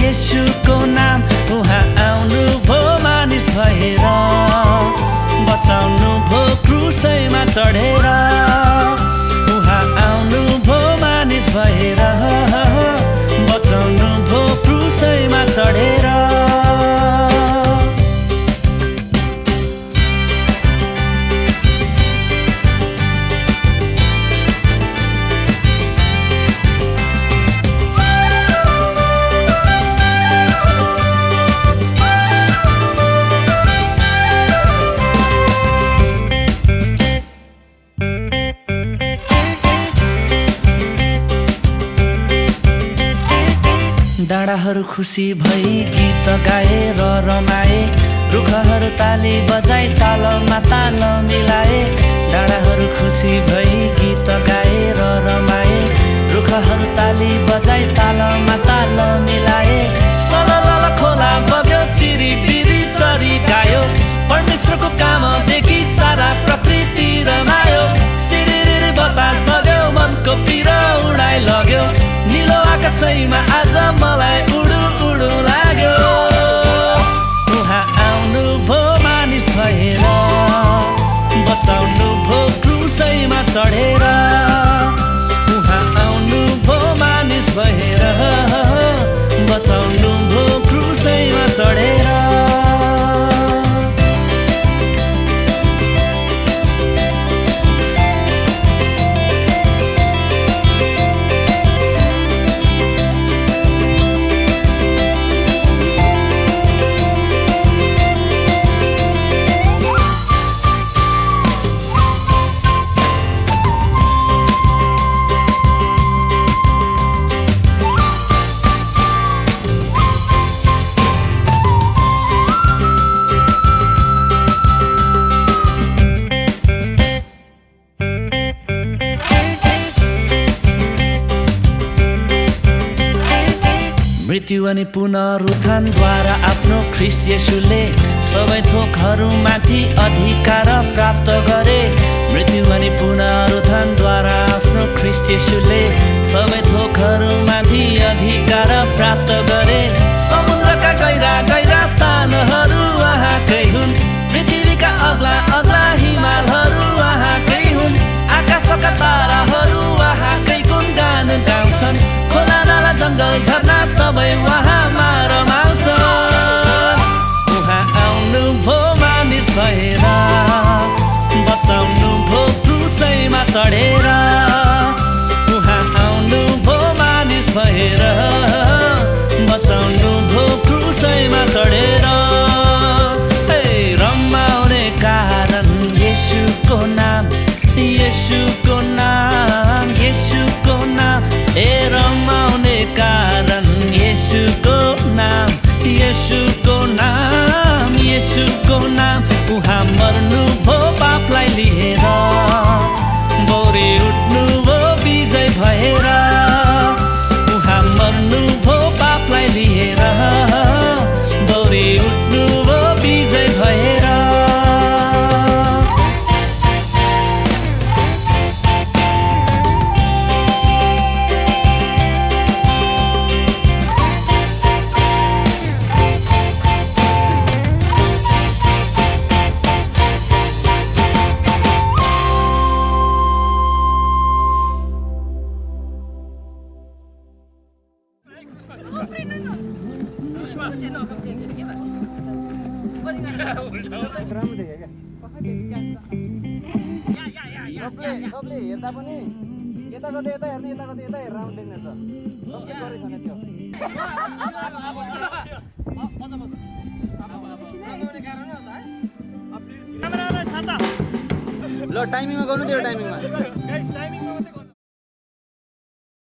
येशूको नाम उहाँ आउनु भो मानिस भएर बचाउनु भो क्रुसैमा चढेर उहाँ आउनु भो मानिस भएर बचाउनु भो क्रुसैमा चढेर डाँडाहरू खुसी भई गीत गाए र रमाए रुखहरू ताली बजाई तालमा ताल मिलाए डाँडाहरू खुसी भई गीत गाए र रमाए रुखहरू ताली बजाई तालमा ताल मिलाए सलल खोला बग्यो चिरी बिरी चरी गायो परमेश्वरको काम देखि सारा प्रकृति रमायो सिरिरी बतास बग्यो मनको पिरो उडाइ लग्यो नीलो आकाशैमा आज मलाई उडु उडु लाग्यो उहाँ आउनु भो मानिस भएर बचाउनु भो क्रुसैमा चढेर उहाँ आउनु भो मानिस भएर बचाउनु भो क्रुसैमा चढेर मृत्यु अनि पुनरुत्थानद्वारा आफ्नो ख्रीष्ट येशूले सबै थोकहरूमाथि अधिकार प्राप्त गरे मृत्यु अनि पुनरुत्थानद्वारा आफ्नो ख्रीष्ट येशूले सबै थोकहरूमाथि अधिकार प्राप्त गरे समुद्रका गहिरा गहिरा स्थानहरू उहाँकै हुन् पृथ्वीका अग्ला अग्ला हिमालहरू उहाँकै हुन् आकाशका ताराहरू उहाँकै गुणगान गाउँछन् खोला नाला जङ्गल झरना सबै उहाँमा रमाउँछन् उहाँ आउनु भो मानिस भएर बचाउनु भो क्रुसैमा चढेर उहाँ आउनु भो मानिस भएर बचाउनु भो क्रुसैमा चढेर रमाउने कारण येशूको नाम येशूको नाम येशूको नाम रमाउने कारण येशूको नाम येशूको नाम येशूको नाम उहाँ मर्नु भो पापलाई लिएर बौरी उठ्नु भो विजय भएर उहाँ मर्नु भो पापलाई लिएर बौरी उठ्नु भो विजय भएर सबले हेर्दा पनि यता गर्दै यता हेर्ने यता गर्दै यता हेरेर आउनु देख्ने छ सबै गरेछ भने त्यो ल टाइमिङमा गर्नु त्यो टाइमिङमा